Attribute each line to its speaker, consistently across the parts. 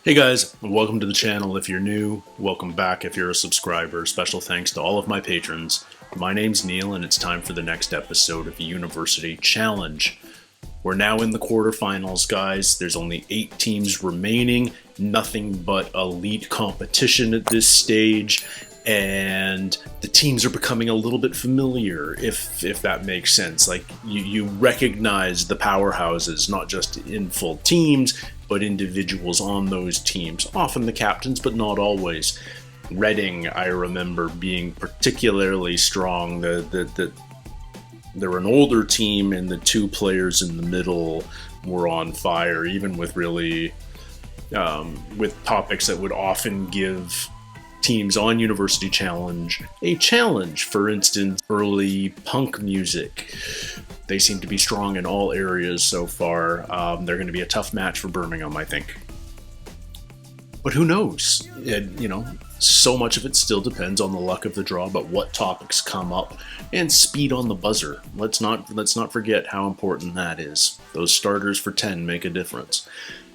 Speaker 1: Hey guys, welcome to the channel if you're new, welcome back if you're a subscriber. Special thanks to all of my patrons. My name's Neil and it's time for the next episode of University Challenge. We're now in the quarterfinals, guys. There's only 8 teams remaining, nothing but elite competition at this stage, and the teams are becoming a little bit familiar, if that makes sense. Like, you recognize the powerhouses, not just in full teams, but individuals on those teams, often the captains, but not always. Reading, I remember being particularly strong. They're an older team, and the 2 players in the middle were on fire, even with really with topics that would often give teams on University Challenge a challenge. For instance, early punk music. They seem to be strong in all areas so far. They're going to be a tough match for Birmingham, I think. But who knows? So much of it still depends on the luck of the draw, but what topics come up, and speed on the buzzer. Let's not forget how important that is. Those starters for 10 make a difference.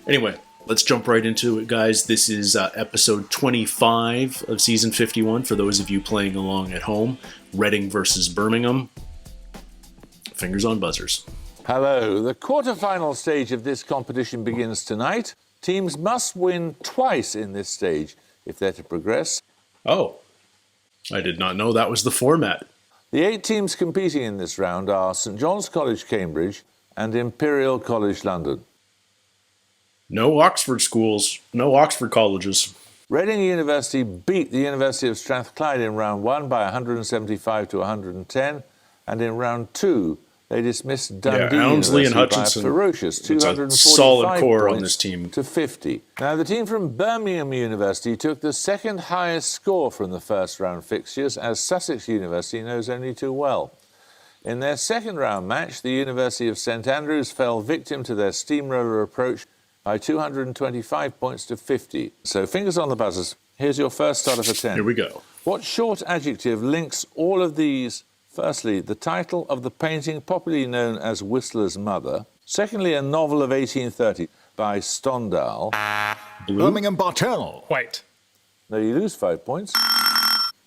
Speaker 1: Anyway, let's jump right into it, guys. This is episode 25 of season 51 for those of you playing along at home. Reading versus Birmingham. Fingers on buzzers.
Speaker 2: Hello. The quarter-final stage of this competition begins tonight. Teams must win twice in this stage if they're to progress.
Speaker 1: Oh, I did not know that was the format.
Speaker 2: The 8 teams competing in this round are St John's College, Cambridge, and Imperial College, London.
Speaker 1: No Oxford schools, no Oxford colleges.
Speaker 2: Reading University beat the University of Strathclyde in round 1 by 175 to 110, and in round 2 they dismissed Dundee
Speaker 1: Elmsley
Speaker 2: University
Speaker 1: and Hutchinson,
Speaker 2: by a ferocious 245
Speaker 1: solid core
Speaker 2: points
Speaker 1: on this team.
Speaker 2: to 50. Now, the team from Birmingham University took the second highest score from the first round fixtures, as Sussex University knows only too well. In their second round match, the University of St Andrews fell victim to their steamroller approach by 225 points to 50. So fingers on the buzzers. Here's your first starter for 10.
Speaker 1: Here we go.
Speaker 2: What short adjective links all of these? Firstly, the title of the painting popularly known as Whistler's Mother. Secondly, a novel of 1830 by Stendhal.
Speaker 1: Blue?
Speaker 3: Birmingham Bartell.
Speaker 4: White.
Speaker 2: No, you lose 5 points.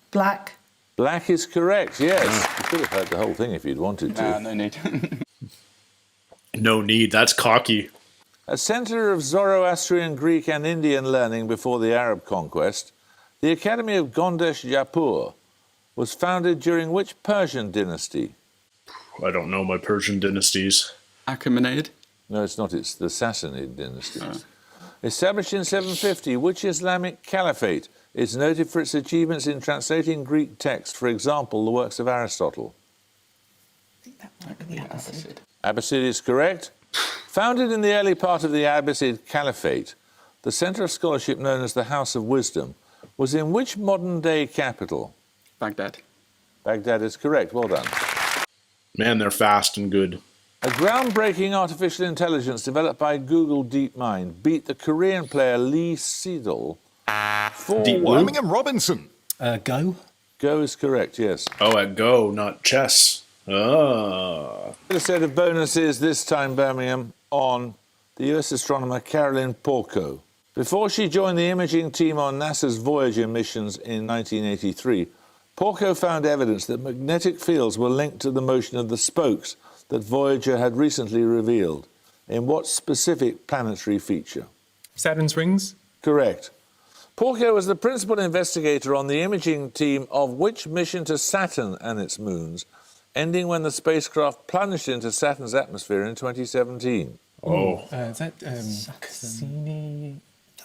Speaker 5: Black.
Speaker 2: Black is correct, yes. You could have heard the whole thing if you'd wanted to.
Speaker 4: No need.
Speaker 1: No need, that's cocky.
Speaker 2: A centre of Zoroastrian, Greek and Indian learning before the Arab conquest, the Academy of Gondesh Jaipur was founded during which Persian dynasty?
Speaker 1: I don't know my Persian dynasties.
Speaker 4: Achaemenid.
Speaker 2: No, it's not. It's the Sassanid dynasty. Established in 750, which Islamic caliphate is noted for its achievements in translating Greek text, for example, the works of Aristotle?
Speaker 4: Abbasid.
Speaker 2: Abbasid is correct. Founded in the early part of the Abbasid Caliphate, the centre of scholarship known as the House of Wisdom was in which modern-day capital?
Speaker 4: Baghdad.
Speaker 2: Baghdad is correct. Well done.
Speaker 1: Man, they're fast and good.
Speaker 2: A groundbreaking artificial intelligence developed by Google DeepMind beat the Korean player Lee Sedol for
Speaker 1: Deep
Speaker 2: one.
Speaker 3: Birmingham Robinson.
Speaker 5: Go.
Speaker 2: Go is correct, yes.
Speaker 1: Oh, at Go, not chess. Ah.
Speaker 2: A set of bonuses, this time Birmingham, on the US astronomer Carolyn Porco. Before she joined the imaging team on NASA's Voyager missions in 1983, Porco found evidence that magnetic fields were linked to the motion of the spokes that Voyager had recently revealed. In what specific planetary feature?
Speaker 4: Saturn's rings.
Speaker 2: Correct. Porco was the principal investigator on the imaging team of which mission to Saturn and its moons, ending when the spacecraft plunged into Saturn's atmosphere in 2017.
Speaker 1: Oh.
Speaker 4: Is that Cassini?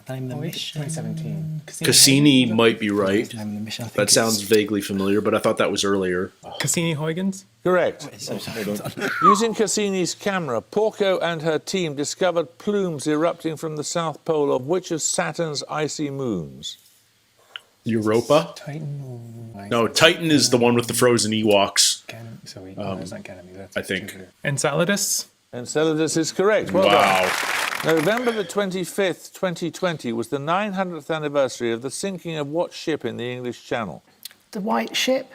Speaker 5: Name the mission.
Speaker 4: 2017.
Speaker 1: Cassini might be right.
Speaker 5: Name the mission. I think
Speaker 1: That sounds vaguely familiar, but I thought that was earlier.
Speaker 4: Cassini-Huygens?
Speaker 2: Correct.
Speaker 5: it's so sorry.
Speaker 2: Using Cassini's camera, Porco and her team discovered plumes erupting from the south pole of which of Saturn's icy moons?
Speaker 1: Europa?
Speaker 4: Titan?
Speaker 1: No, Titan is the one with the frozen Ewoks.
Speaker 4: Sorry, no, it's not Ganymede. That's
Speaker 1: I think.
Speaker 4: Enceladus?
Speaker 2: Enceladus is correct. Well
Speaker 1: Wow.
Speaker 2: done. November the 25th, 2020 was the 900th anniversary of the sinking of what ship in the English Channel?
Speaker 5: The White Ship.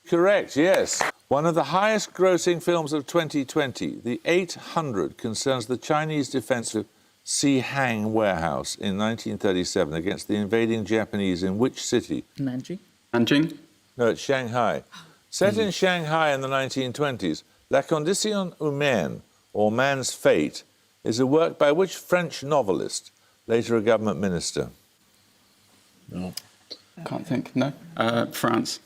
Speaker 2: Correct, yes. One of the highest grossing films of 2020, The 800, concerns the Chinese defense of Hang warehouse in 1937 against the invading Japanese in which city?
Speaker 3: Nanjing?
Speaker 2: No, it's Shanghai. Set in Shanghai in the 1920s, La Condition Humaine, or Man's Fate, is a work by which French novelist, later a government minister?
Speaker 1: No.
Speaker 3: Can't think. No. France.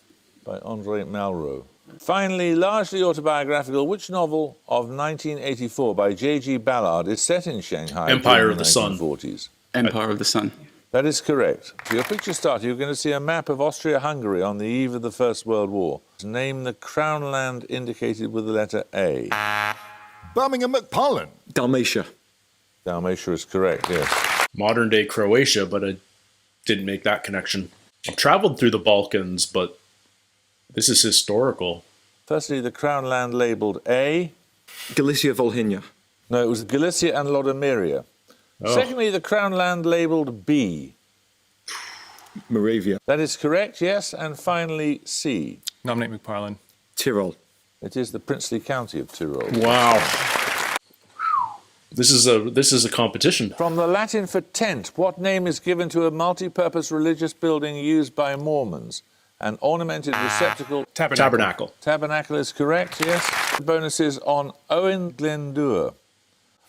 Speaker 2: By André Malraux. Finally, largely autobiographical, which novel of 1984 by J.G. Ballard is set in Shanghai
Speaker 1: Empire
Speaker 2: during
Speaker 1: of the Sun.
Speaker 2: 1940s?
Speaker 3: Empire of the Sun.
Speaker 2: That is correct. For your picture starter, you're going to see a map of Austria-Hungary on the eve of the First World War. Name the crown land indicated with the letter A.
Speaker 6: Birmingham McParlin.
Speaker 7: Dalmatia.
Speaker 2: Dalmatia is correct, yes.
Speaker 1: Modern-day Croatia, but I didn't make that connection. I've traveled through the Balkans, but this is historical.
Speaker 2: Firstly, the crown land labelled A.
Speaker 7: Galicia Volhynia.
Speaker 2: No, it was Galicia and Lodomeria.
Speaker 1: Oh.
Speaker 2: Secondly, the crown land labelled B.
Speaker 7: Moravia.
Speaker 2: That is correct, yes. And finally, C.
Speaker 4: Nominate McParlin.
Speaker 7: Tyrol.
Speaker 2: It is the princely county of Tyrol.
Speaker 1: Wow. This is a competition.
Speaker 2: From the Latin for tent, what name is given to a multi-purpose religious building used by Mormons? An ornamented receptacle.
Speaker 1: Tabernacle.
Speaker 2: Tabernacle is correct, yes. Bonuses on Owen Glendower.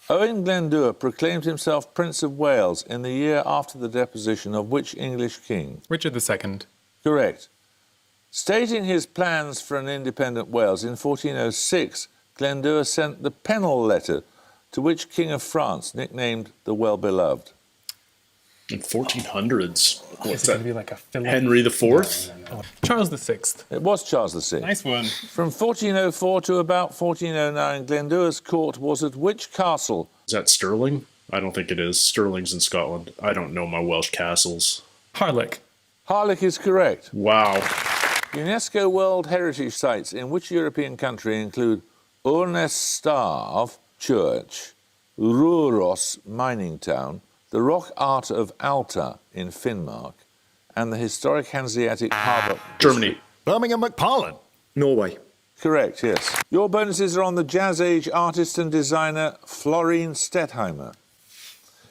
Speaker 2: Owen Glendower proclaimed himself Prince of Wales in the year after the deposition of which English king?
Speaker 4: Richard II.
Speaker 2: Correct. Stating his plans for an independent Wales in 1406, Glendower sent the Pennell letter to which King of France, nicknamed the Well-Beloved?
Speaker 1: In 1400s. What's
Speaker 4: Is it going
Speaker 1: that?
Speaker 4: to be like a Philip?
Speaker 1: Henry IV?
Speaker 4: No. Charles VI.
Speaker 2: It was Charles VI.
Speaker 4: Nice one.
Speaker 2: From 1404 to about 1409, Glendower's court was at which castle?
Speaker 1: Is that Stirling? I don't think it is. Stirling's in Scotland. I don't know my Welsh castles.
Speaker 4: Harlech.
Speaker 2: Harlech is correct.
Speaker 1: Wow.
Speaker 2: UNESCO World Heritage Sites in which European country include Urnestav Church, Røros mining town, the rock art of Alta in Finnmark, and the historic Hanseatic harbour?
Speaker 1: Germany.
Speaker 6: Birmingham McParlin.
Speaker 7: Norway.
Speaker 2: Correct, yes. Your bonuses are on the Jazz Age artist and designer Florine Stettheimer.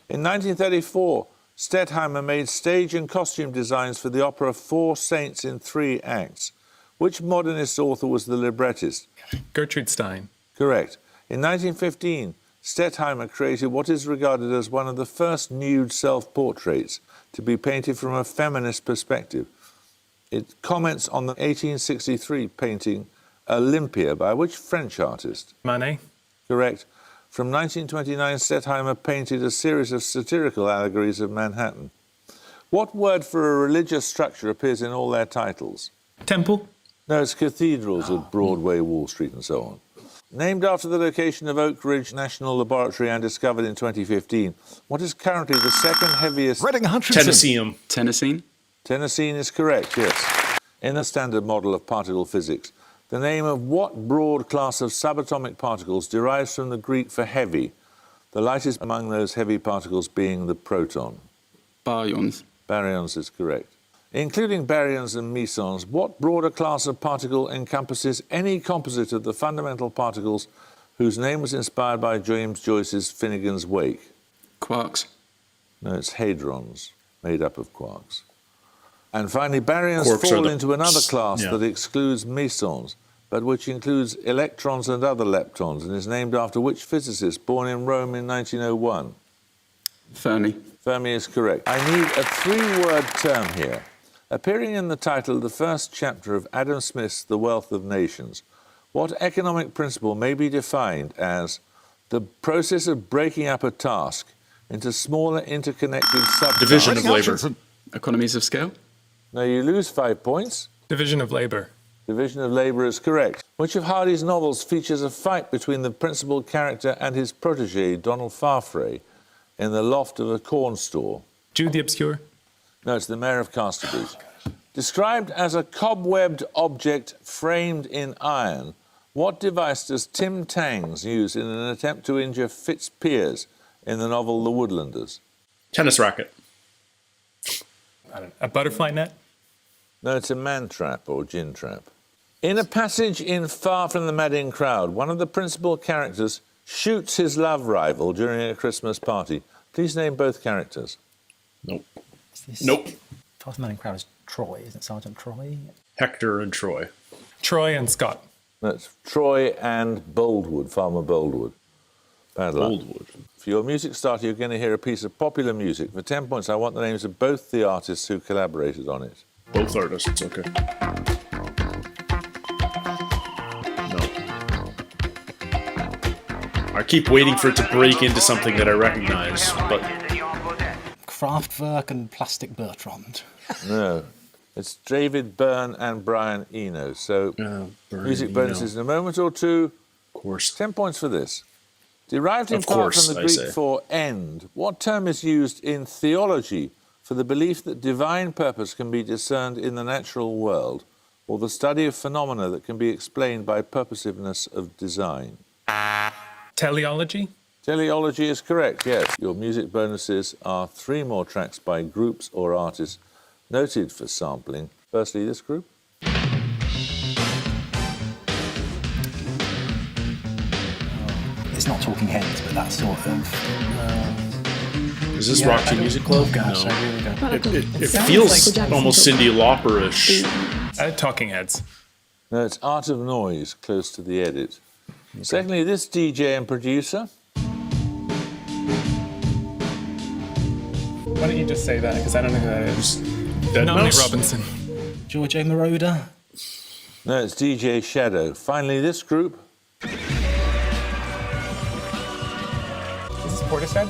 Speaker 2: In 1934, Stettheimer made stage and costume designs for the opera Four Saints in Three Acts. Which modernist author was the librettist?
Speaker 4: Gertrude Stein.
Speaker 2: Correct. In 1915, Stettheimer created what is regarded as one of the first nude self-portraits to be painted from a feminist perspective. It comments on the 1863 painting Olympia by which French artist?
Speaker 4: Manet.
Speaker 2: Correct. From 1929, Stettheimer painted a series of satirical allegories of Manhattan. What word for a religious structure appears in all their titles?
Speaker 4: Temple.
Speaker 2: No, it's cathedrals at Broadway, Wall Street, and so on. Named after the location of Oak Ridge National Laboratory and discovered in 2015, what is currently the second heaviest...
Speaker 6: Reading Hutchinson.
Speaker 1: Tennesseeum.
Speaker 3: Tennessee?
Speaker 2: Tennessee is correct, yes. In the standard model of particle physics, the name of what broad class of subatomic particles derives from the Greek for heavy, the lightest among those heavy particles being the proton?
Speaker 3: Baryons.
Speaker 2: Baryons is correct. Including baryons and mesons, what broader class of particle encompasses any composite of the fundamental particles whose name was inspired by James Joyce's Finnegan's Wake?
Speaker 3: Quarks.
Speaker 2: No, it's hadrons, made up of quarks. And finally, baryons
Speaker 1: Quarks
Speaker 2: fall
Speaker 1: are the-
Speaker 2: into another class
Speaker 1: yeah.
Speaker 2: that excludes mesons, but which includes electrons and other leptons, and is named after which physicist born in Rome in 1901?
Speaker 3: Fermi.
Speaker 2: Fermi is correct. I need a three-word term here. Appearing in the title of the first chapter of Adam Smith's The Wealth of Nations, what economic principle may be defined as the process of breaking up a task into smaller interconnected subtasks?
Speaker 1: Division of
Speaker 6: Reading
Speaker 1: labor.
Speaker 6: Hutchinson.
Speaker 3: Economies of scale?
Speaker 2: Now you lose 5 points.
Speaker 4: Division of labor.
Speaker 2: Division of labour is correct. Which of Hardy's novels features a fight between the principal character and his protégé, Donald Farfrae, in the loft of a corn store?
Speaker 4: Jude the Obscure.
Speaker 2: No, it's the Mayor of Casterbridge. Described as a cobwebbed object framed in iron, what device does Tim Tangs use in an attempt to injure Fitzpiers in the novel The Woodlanders?
Speaker 1: Tennis racket.
Speaker 4: I don't know. A butterfly net.
Speaker 2: No, it's a man trap or gin trap. In a passage in Far From the Madding Crowd, one of the principal characters shoots his love rival during a Christmas party. Please name both characters.
Speaker 1: Nope.
Speaker 5: Is this
Speaker 1: Nope.
Speaker 5: Fast Man in Crowd is Troy, isn't it? Sergeant Troy?
Speaker 1: Hector and Troy.
Speaker 4: Troy and Scott.
Speaker 2: That's Troy and Boldwood, Farmer Boldwood. Bad luck.
Speaker 1: Boldwood.
Speaker 2: For your music starter, you're going to hear a piece of popular music. For 10 points, I want the names of both the artists who collaborated on it.
Speaker 1: Both artists, okay. No. I keep waiting for it to break into something that I recognize, but
Speaker 5: Kraftwerk and Plastic Bertrand.
Speaker 2: No. It's David Byrne and Brian Eno. So, music bonuses in a moment or two.
Speaker 1: Of course.
Speaker 2: 10 points for this. Derived in
Speaker 1: Of
Speaker 2: part
Speaker 1: course,
Speaker 2: from the
Speaker 1: I
Speaker 2: Greek
Speaker 1: say.
Speaker 2: for end, what term is used in theology for the belief that divine purpose can be discerned in the natural world, or the study of phenomena that can be explained by purposiveness of design?
Speaker 4: Teleology.
Speaker 2: Teleology is correct, yes. Your music bonuses are 3 more tracks by groups or artists noted for sampling. Firstly, this group.
Speaker 5: It's not Talking Heads, but that sort of.
Speaker 1: Is this Rock to Music Club?
Speaker 5: Gosh,
Speaker 1: No.
Speaker 5: I really don't.
Speaker 1: It feels almost Cyndi Lauper-ish.
Speaker 4: Talking Heads.
Speaker 2: No, it's Art of Noise, close to the edit. Secondly, this DJ and producer.
Speaker 4: Why don't you just say that? Because I don't know who that is.
Speaker 1: Dead
Speaker 4: Melanie
Speaker 1: Mouse?
Speaker 4: Robinson.
Speaker 5: George A. Moroder.
Speaker 2: No, it's DJ Shadow. Finally, this group.
Speaker 4: Is this Portishead?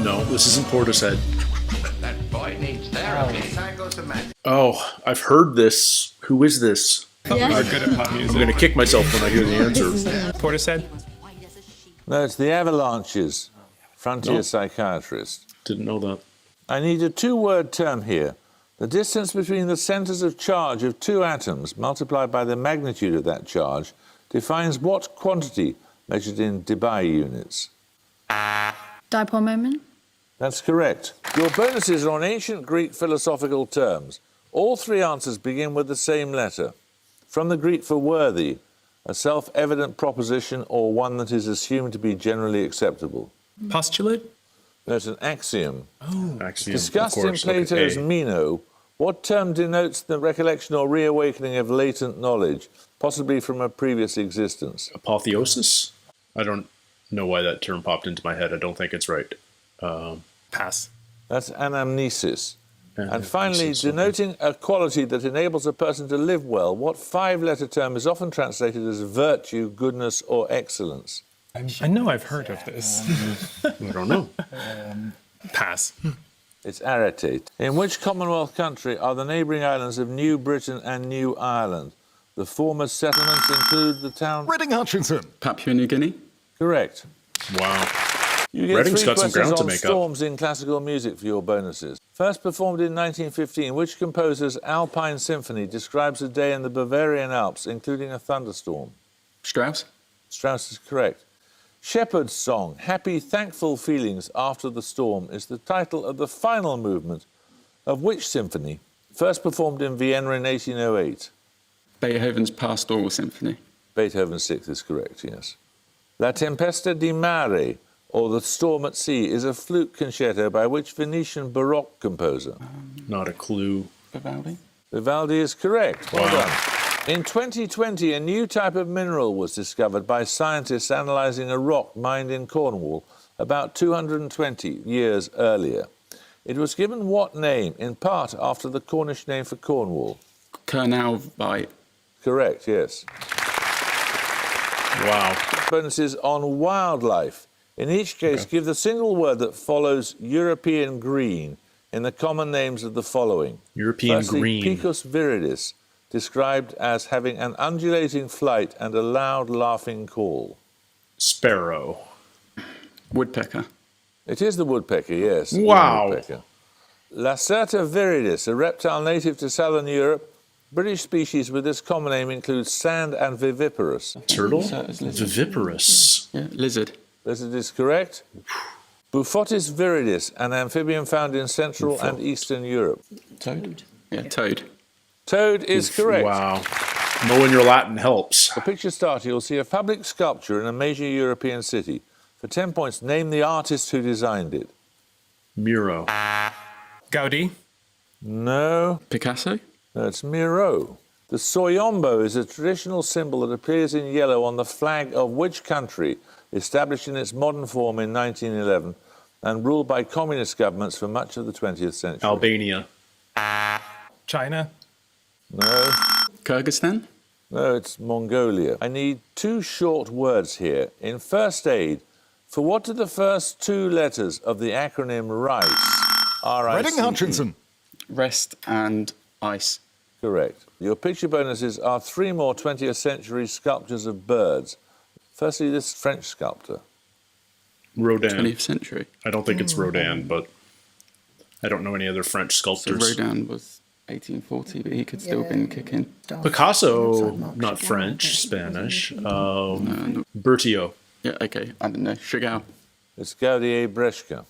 Speaker 1: No, this isn't Portishead.
Speaker 8: That boy needs therapy.
Speaker 1: Oh, I've heard this. Who is this?
Speaker 4: Are good at pop music.
Speaker 1: I'm going to kick myself when I hear the answer.
Speaker 4: Portishead.
Speaker 2: No, it's the Avalanches. Frontier
Speaker 1: No.
Speaker 2: Psychiatrist.
Speaker 1: Didn't know that.
Speaker 2: I need a 2-word term here. The distance between the centres of charge of 2 atoms multiplied by the magnitude of that charge defines what quantity measured in debye units?
Speaker 9: Dipole moment.
Speaker 2: That's correct. Your bonuses are on ancient Greek philosophical terms. All 3 answers begin with the same letter. From the Greek for worthy, a self-evident proposition or one that is assumed to be generally acceptable.
Speaker 4: Postulate.
Speaker 2: There's an axiom.
Speaker 1: Axiom,
Speaker 2: Discussed
Speaker 1: of course.
Speaker 2: in Plato's
Speaker 1: Okay.
Speaker 2: Meno, what term denotes the recollection or reawakening of latent knowledge, possibly from a previous existence?
Speaker 1: Apotheosis? I don't know why that term popped into my head. I don't think it's right.
Speaker 4: Pass.
Speaker 2: That's anamnesis. And finally,
Speaker 1: Anamnesis, okay.
Speaker 2: denoting a quality that enables a person to live well, what 5-letter term is often translated as virtue, goodness, or excellence?
Speaker 4: I know I've heard of this.
Speaker 1: I don't know.
Speaker 4: Pass.
Speaker 2: It's arete. In which Commonwealth country are the neighbouring islands of New Britain and New Ireland? The former settlements include the town...
Speaker 6: Reading Hutchinson.
Speaker 3: Papua New Guinea.
Speaker 2: Correct.
Speaker 1: Wow.
Speaker 2: You get
Speaker 1: Reading's
Speaker 2: 3
Speaker 1: got some
Speaker 2: questions
Speaker 1: ground to
Speaker 2: on
Speaker 1: make up.
Speaker 2: storms in classical music for your bonuses. First performed in 1915, which composer's Alpine Symphony describes a day in the Bavarian Alps, including a thunderstorm?
Speaker 3: Strauss.
Speaker 2: Strauss is correct. Shepherd's Song, Happy, Thankful Feelings After the Storm, is the title of the final movement of which symphony, first performed in Vienna in 1808?
Speaker 3: Beethoven's Pastoral Symphony.
Speaker 2: Beethoven's 6th is correct, yes. La Tempesta di Mare, or The Storm at Sea, is a flute concerto by which Venetian Baroque composer?
Speaker 1: Not a clue.
Speaker 3: Vivaldi.
Speaker 2: Vivaldi is correct. Well
Speaker 1: Wow.
Speaker 2: done. In 2020, a new type of mineral was discovered by scientists analysing a rock mined in Cornwall about 220 years earlier. It was given what name, in part after the Cornish name for Cornwall?
Speaker 3: Kernalvite.
Speaker 2: Correct, yes.
Speaker 1: Wow.
Speaker 2: Bonuses on wildlife. In each case, give the single word that follows European green in the common names of the following.
Speaker 1: European
Speaker 2: Firstly,
Speaker 1: green.
Speaker 2: Picus viridis, described as having an undulating flight and a loud laughing call.
Speaker 1: Sparrow.
Speaker 3: Woodpecker.
Speaker 2: It is the woodpecker, yes. the
Speaker 1: Wow.
Speaker 2: woodpecker. Lacerta viridis, a reptile native to southern Europe. British species with this common name include sand and viviparous.
Speaker 1: Turtle?
Speaker 3: So it's lizard.
Speaker 1: Viviparous.
Speaker 3: Yeah, lizard.
Speaker 2: Lizard is correct. Buffotis viridis, an amphibian found in Central and Eastern Europe.
Speaker 3: Toad. Yeah, toad.
Speaker 2: Toad is correct.
Speaker 1: Wow. Knowing your Latin helps.
Speaker 2: For picture starter, you'll see a public sculpture in a major European city. For 10 points, name the artist who designed it.
Speaker 1: Miro.
Speaker 4: Gaudi.
Speaker 2: No.
Speaker 3: Picasso?
Speaker 2: No, it's Miro. The soyombo is a traditional symbol that appears in yellow on the flag of which country, established in its modern form in 1911 and ruled by communist governments for much of the 20th century?
Speaker 1: Albania.
Speaker 4: China.
Speaker 2: No.
Speaker 3: Kyrgyzstan?
Speaker 2: No, it's Mongolia. I need 2 short words here. In first aid, for what do the first 2 letters of the acronym RICE? R-I-C-E.
Speaker 6: Reading Hutchinson.
Speaker 3: Rest and ice.
Speaker 2: Correct. Your picture bonuses are 3 more 20th century sculptures of birds. Firstly, this French sculptor.
Speaker 1: Rodin.
Speaker 3: 20th century.
Speaker 1: I don't think it's Rodin, but I don't know any other French
Speaker 3: So
Speaker 1: sculptors.
Speaker 3: Rodin was 1840, but he could still been kicking.
Speaker 1: Picasso, not French, Spanish. Bertio.
Speaker 3: Yeah, okay. I don't know. Chagall.
Speaker 2: It's Gaudier Breschke.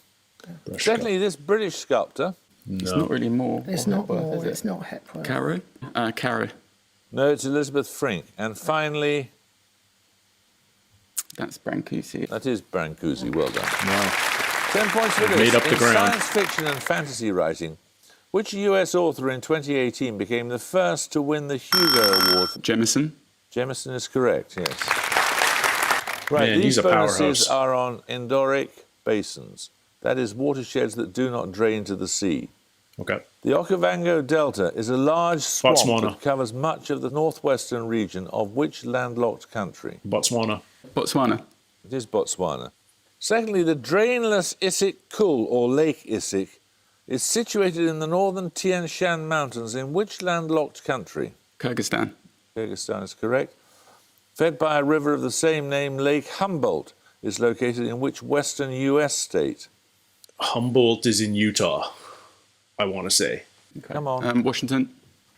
Speaker 2: Secondly, this British sculptor.
Speaker 3: It's
Speaker 1: No.
Speaker 3: not really more.
Speaker 10: It's
Speaker 3: or
Speaker 10: not
Speaker 3: Hepworth,
Speaker 10: more,
Speaker 3: is it?
Speaker 10: it's not Hepworth.
Speaker 3: Caro? Caro.
Speaker 2: No, it's Elizabeth Frink. And finally,
Speaker 3: That's Brancusi.
Speaker 2: that is Brancusi. Well done.
Speaker 1: Wow.
Speaker 2: 10 points for this.
Speaker 1: Made up the
Speaker 2: In
Speaker 1: ground.
Speaker 2: science fiction and fantasy writing, which US author in 2018 became the first to win the Hugo Award?
Speaker 3: Jemison.
Speaker 2: Jemison is correct, yes. Right,
Speaker 1: Man,
Speaker 2: these
Speaker 1: he's a
Speaker 2: bonuses
Speaker 1: powerhouse.
Speaker 2: are on endorheic basins. That is, watersheds that do not drain to the sea.
Speaker 1: Okay.
Speaker 2: The Okavango Delta is a large swamp
Speaker 1: Botswana.
Speaker 2: that covers much of the northwestern region of which landlocked country?
Speaker 1: Botswana.
Speaker 3: Botswana.
Speaker 2: It is Botswana. Secondly, the drainless Issyk Kul, or Lake Issyk, is situated in the northern Tian Shan Mountains in which landlocked country?
Speaker 3: Kyrgyzstan.
Speaker 2: Kyrgyzstan is correct. Fed by a river of the same name, Lake Humboldt is located in which western U.S. state?
Speaker 1: Humboldt is in Utah, I want to say.
Speaker 3: Okay.
Speaker 2: Come on.
Speaker 3: Washington.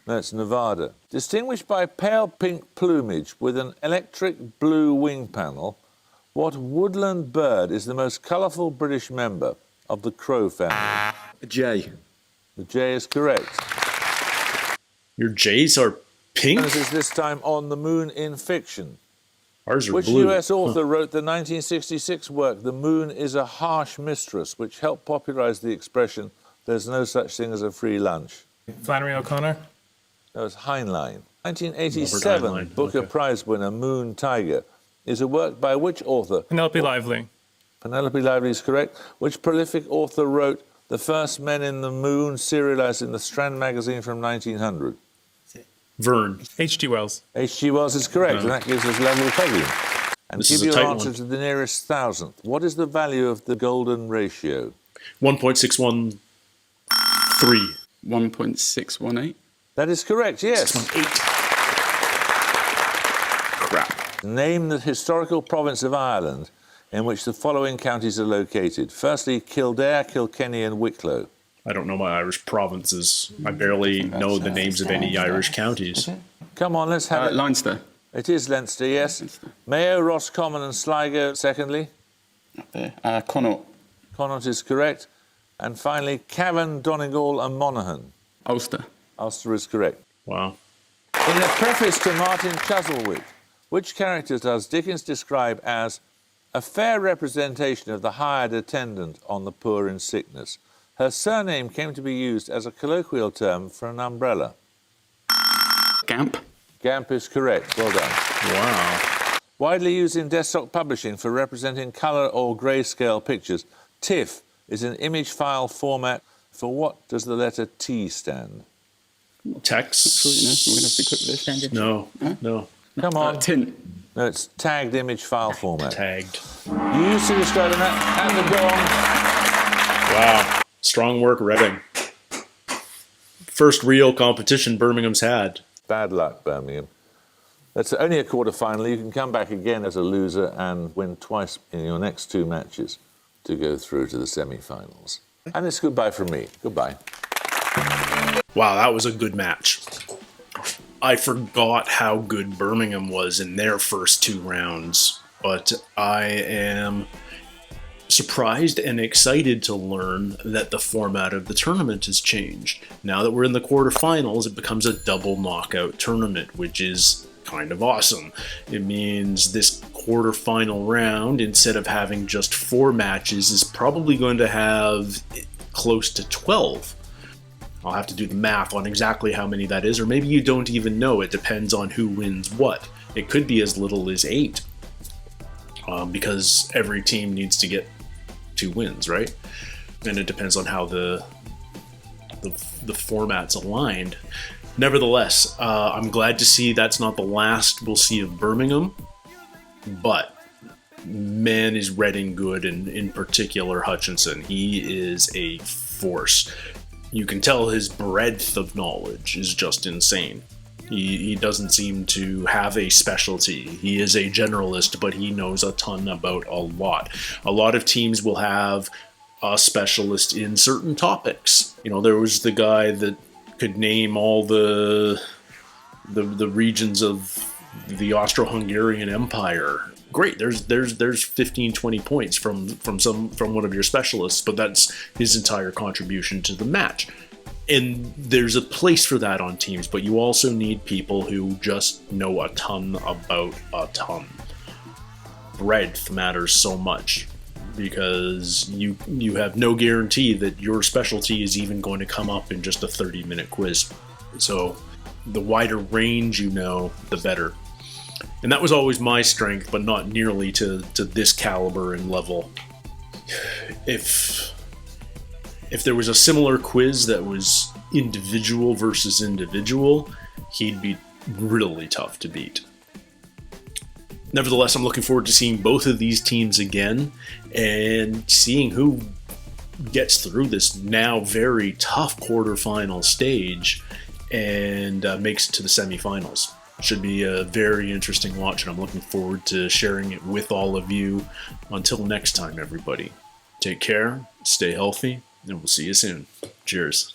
Speaker 2: That's Nevada. Distinguished by pale pink plumage with an electric blue wing panel, what woodland bird is the most colourful British member of the crow family?
Speaker 7: J.
Speaker 2: The Jay is correct.
Speaker 1: Your J's are pink?
Speaker 2: This is this time on the moon in fiction.
Speaker 1: Ours are
Speaker 2: Which
Speaker 1: blue.
Speaker 2: US author wrote the 1966 work, The Moon is a Harsh Mistress, which helped popularise the expression, there's no such thing as a free lunch?
Speaker 4: Flannery O'Connor.
Speaker 2: That was Heinlein.
Speaker 1: Robert
Speaker 2: 1987
Speaker 1: Heinlein,
Speaker 2: Booker
Speaker 1: okay.
Speaker 2: Prize winner, Moon Tiger, is a work by which author?
Speaker 4: Penelope Lively.
Speaker 2: Penelope Lively is correct. Which prolific author wrote The First Men in the Moon, serialised in the Strand magazine from 1900?
Speaker 1: Verne.
Speaker 4: H.G. Wells.
Speaker 2: H.G. Wells is correct, and that gives us level pegging. And
Speaker 1: This
Speaker 2: give
Speaker 1: is a
Speaker 2: you an
Speaker 1: tight
Speaker 2: answer
Speaker 1: one.
Speaker 2: to the nearest thousandth. What is the value of the golden ratio?
Speaker 1: 1.613.
Speaker 3: 1.618.
Speaker 2: That is correct, yes.
Speaker 1: 618. Crap.
Speaker 2: Name the historical province of Ireland in which the following counties are located. Firstly, Kildare, Kilkenny and Wicklow.
Speaker 1: I don't know my Irish provinces. I barely know the names of any Irish counties.
Speaker 2: Come on, let's have it.
Speaker 3: Leinster.
Speaker 2: It is Leinster, yes. Mayo, Roscommon and Sligo, secondly.
Speaker 3: Up there. Connaught.
Speaker 2: Connaught is correct. And finally, Cavan, Donegal and Monaghan.
Speaker 3: Ulster.
Speaker 2: Ulster is correct.
Speaker 1: Wow.
Speaker 2: In a preface to Martin Chuzzlewit, which character does Dickens describe as a fair representation of the hired attendant on the poor in sickness? Her surname came to be used as a colloquial term for an umbrella.
Speaker 3: Gamp.
Speaker 2: Gamp is correct. Well done.
Speaker 1: Wow.
Speaker 2: Widely used in desktop publishing for representing colour or grayscale pictures, TIFF is an image file format. For what does the letter T stand?
Speaker 1: Text.
Speaker 3: Sure, you know, we're going to have to be quick with this.
Speaker 1: No. No.
Speaker 2: Come on.
Speaker 3: Tint.
Speaker 2: No, it's tagged image file format.
Speaker 1: Tagged.
Speaker 2: You used to describe that and the gong.
Speaker 1: Wow. Strong work, Reading. First real competition Birmingham's had.
Speaker 2: Bad luck, Birmingham. That's only a quarter-final. You can come back again as a loser and win twice in your next 2 matches to go through to the semi-finals. And it's goodbye from me. Goodbye.
Speaker 1: Wow, that was a good match. I forgot how good Birmingham was in their first 2 rounds, but I am surprised and excited to learn that the format of the tournament has changed. Now that we're in the quarterfinals, it becomes a double knockout tournament, which is kind of awesome. It means this quarterfinal round, instead of having just 4 matches, is probably going to have close to 12. I'll have to do the math on exactly how many that is, or maybe you don't even know. It depends on who wins what. It could be as little as 8, because every team needs to get 2 wins, right? And it depends on how the format's aligned. Nevertheless, I'm glad to see that's not the last we'll see of Birmingham, but man, is Reading good, and in particular Hutchinson. He is a force. You can tell his breadth of knowledge is just insane. He doesn't seem to have a specialty. He is a generalist, but he knows a ton about a lot. A lot of teams will have a specialist in certain topics. You know, there was the guy that could name all the regions of the Austro-Hungarian Empire. Great, there's 15, 20 points from one of your specialists, but that's his entire contribution to the match. And there's a place for that on teams, but you also need people who just know a ton about a ton. Breadth matters so much, because you have no guarantee that your specialty is even going to come up in just a 30-minute quiz. So the wider range you know, the better. And that was always my strength, but not nearly to this caliber and level. If there was a similar quiz that was individual versus individual, he'd be really tough to beat. Nevertheless, I'm looking forward to seeing both of these teams again and seeing who gets through this now very tough quarterfinal stage and makes it to the semifinals. Should be a very interesting watch, and I'm looking forward to sharing it with all of you. Until next time, everybody, take care, stay healthy, and we'll see you soon. Cheers.